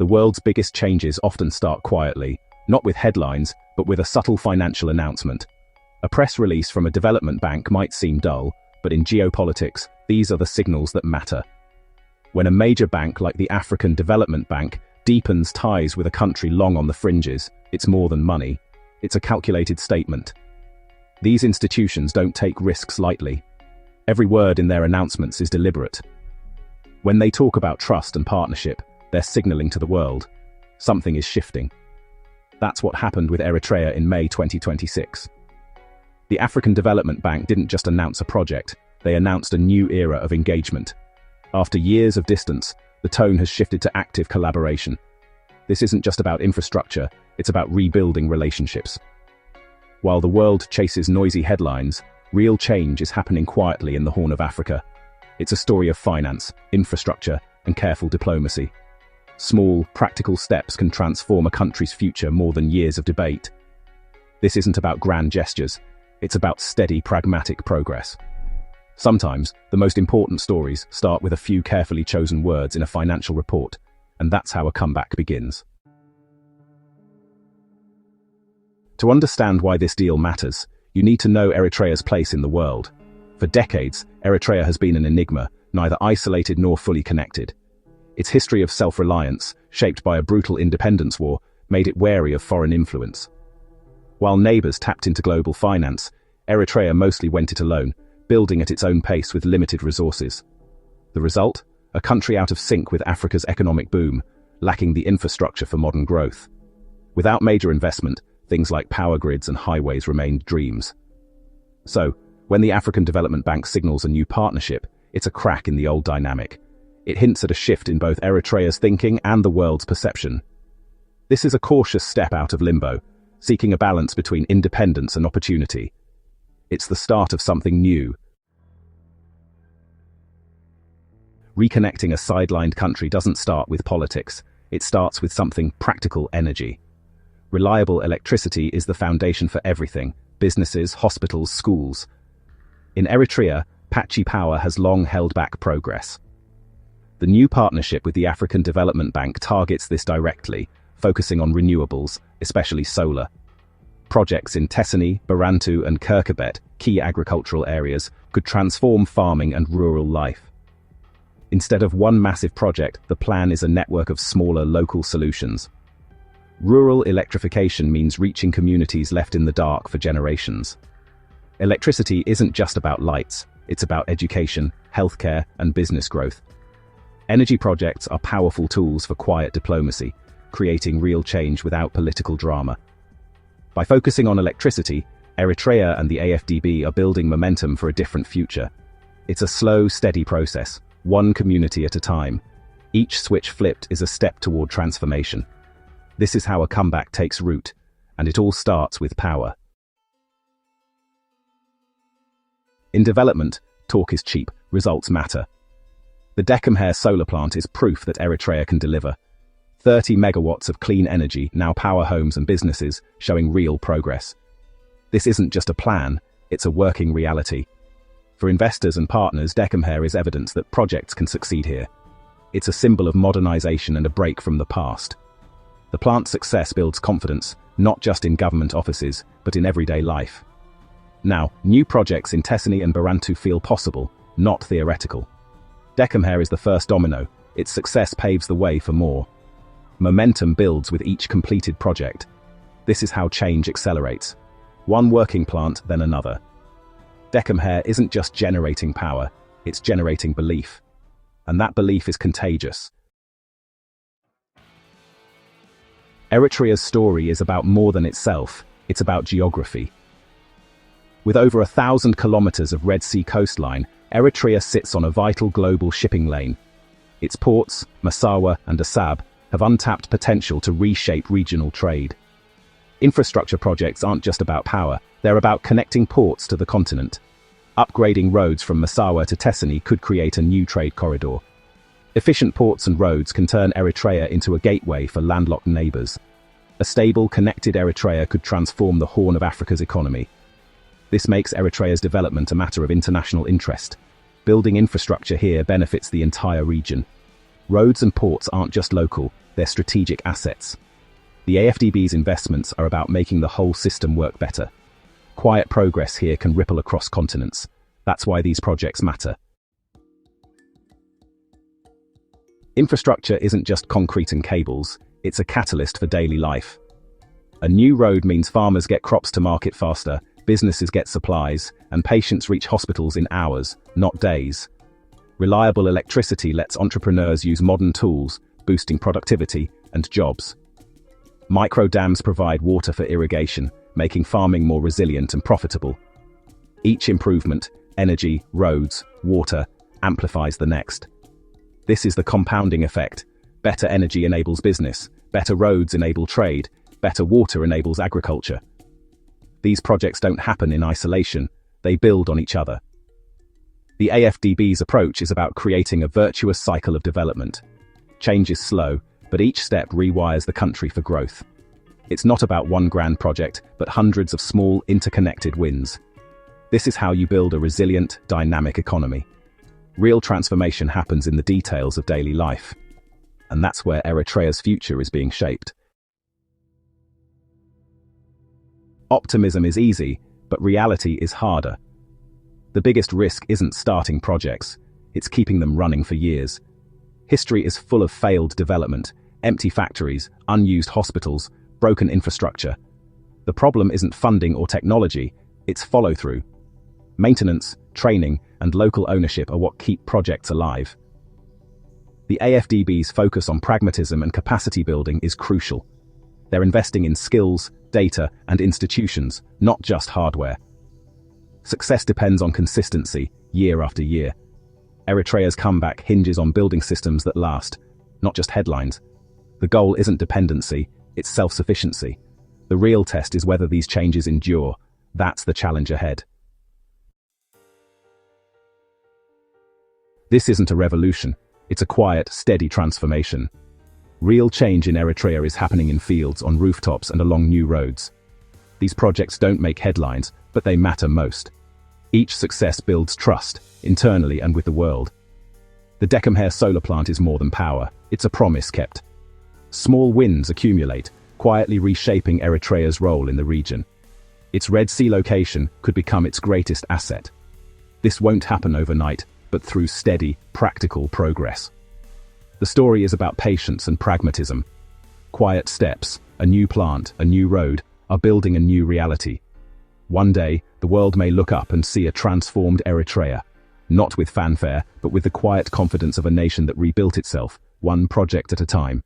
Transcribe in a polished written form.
The world's biggest changes often start quietly, not with headlines, but with a subtle financial announcement. A press release from a development bank might seem dull, but in geopolitics, these are the signals that matter. When a major bank like the African Development Bank deepens ties with a country long on the fringes, it's more than money. It's a calculated statement. These institutions don't take risks lightly. Every word in their announcements is deliberate. When they talk about trust and partnership, they're signaling to the world, something is shifting. That's what happened with Eritrea in May 2026. The African Development Bank didn't just announce a project, they announced a new era of engagement. After years of distance, the tone has shifted to active collaboration. This isn't just about infrastructure, it's about rebuilding relationships. While the world chases noisy headlines, real change is happening quietly in the Horn of Africa. It's a story of finance, infrastructure, and careful diplomacy. Small, practical steps can transform a country's future more than years of debate. This isn't about grand gestures, it's about steady, pragmatic progress. Sometimes, the most important stories start with a few carefully chosen words in a financial report, and that's how a comeback begins. To understand why this deal matters, you need to know Eritrea's place in the world. For decades, Eritrea has been an enigma, neither isolated nor fully connected. Its history of self-reliance, shaped by a brutal independence war, made it wary of foreign influence. While neighbors tapped into global finance, Eritrea mostly went it alone, building at its own pace with limited resources. The result? A country out of sync with Africa's economic boom, lacking the infrastructure for modern growth. Without major investment, things like power grids and highways remained dreams. So, when the African Development Bank signals a new partnership, it's a crack in the old dynamic. It hints at a shift in both Eritrea's thinking and the world's perception. This is a cautious step out of limbo, seeking a balance between independence and opportunity. It's the start of something new. Reconnecting a sidelined country doesn't start with politics, it starts with something practical: energy. Reliable electricity is the foundation for everything: businesses, hospitals, schools. In Eritrea, patchy power has long held back progress. The new partnership with the African Development Bank targets this directly, focusing on renewables, especially solar. Projects in Tessani, Barantu, and Kirkabet, key agricultural areas, could transform farming and rural life. Instead of one massive project, the plan is a network of smaller local solutions. Rural electrification means reaching communities left in the dark for generations. Electricity isn't just about lights, it's about education, healthcare, and business growth. Energy projects are powerful tools for quiet diplomacy, creating real change without political drama. By focusing on electricity, Eritrea and the AFDB are building momentum for a different future. It's a slow, steady process, one community at a time. Each switch flipped is a step toward transformation. This is how a comeback takes root, and it all starts with power. In development, talk is cheap, results matter. The Decamhair solar plant is proof that Eritrea can deliver. 30 megawatts of clean energy now power homes and businesses, showing real progress. This isn't just a plan, it's a working reality. For investors and partners, Decamhair is evidence that projects can succeed here. It's a symbol of modernization and a break from the past. The plant's success builds confidence, not just in government offices, but in everyday life. Now, new projects in Tessani and Barantu feel possible, not theoretical. Decamhair is the first domino. Its success paves the way for more. Momentum builds with each completed project. This is how change accelerates. One working plant, then another. Decamhair isn't just generating power, it's generating belief. And that belief is contagious. Eritrea's story is about more than itself, it's about geography. With over 1,000 kilometers of Red Sea coastline, Eritrea sits on a vital global shipping lane. Its ports, Massawa and Assab, have untapped potential to reshape regional trade. Infrastructure projects aren't just about power, they're about connecting ports to the continent. Upgrading roads from Massawa to Tessani could create a new trade corridor. Efficient ports and roads can turn Eritrea into a gateway for landlocked neighbors. A stable, connected Eritrea could transform the Horn of Africa's economy. This makes Eritrea's development a matter of international interest. Building infrastructure here benefits the entire region. Roads and ports aren't just local, they're strategic assets. The AFDB's investments are about making the whole system work better. Quiet progress here can ripple across continents. That's why these projects matter. Infrastructure isn't just concrete and cables, it's a catalyst for daily life. A new road means farmers get crops to market faster, businesses get supplies, and patients reach hospitals in hours, not days. Reliable electricity lets entrepreneurs use modern tools, boosting productivity and jobs. Micro dams provide water for irrigation, making farming more resilient and profitable. Each improvement, energy, roads, water, amplifies the next. This is the compounding effect. Better energy enables business, better roads enable trade, better water enables agriculture. These projects don't happen in isolation, they build on each other. The AFDB's approach is about creating a virtuous cycle of development. Change is slow, but each step rewires the country for growth. It's not about one grand project, but hundreds of small, interconnected wins. This is how you build a resilient, dynamic economy. Real transformation happens in the details of daily life. And that's where Eritrea's future is being shaped. Optimism is easy, but reality is harder. The biggest risk isn't starting projects, it's keeping them running for years. History is full of failed development, empty factories, unused hospitals, broken infrastructure. The problem isn't funding or technology, it's follow-through. Maintenance, training, and local ownership are what keep projects alive. The AFDB's focus on pragmatism and capacity building is crucial. They're investing in skills, data, and institutions, not just hardware. Success depends on consistency, year after year. Eritrea's comeback hinges on building systems that last, not just headlines. The goal isn't dependency, it's self-sufficiency. The real test is whether these changes endure. That's the challenge ahead. This isn't a revolution, it's a quiet, steady transformation. Real change in Eritrea is happening in fields, on rooftops, and along new roads. These projects don't make headlines, but they matter most. Each success builds trust, internally and with the world. The Decamhair solar plant is more than power, it's a promise kept. Small wins accumulate, quietly reshaping Eritrea's role in the region. Its Red Sea location could become its greatest asset. This won't happen overnight, but through steady, practical progress. The story is about patience and pragmatism. Quiet steps, a new plant, a new road, are building a new reality. One day, the world may look up and see a transformed Eritrea, not with fanfare, but with the quiet confidence of a nation that rebuilt itself, one project at a time.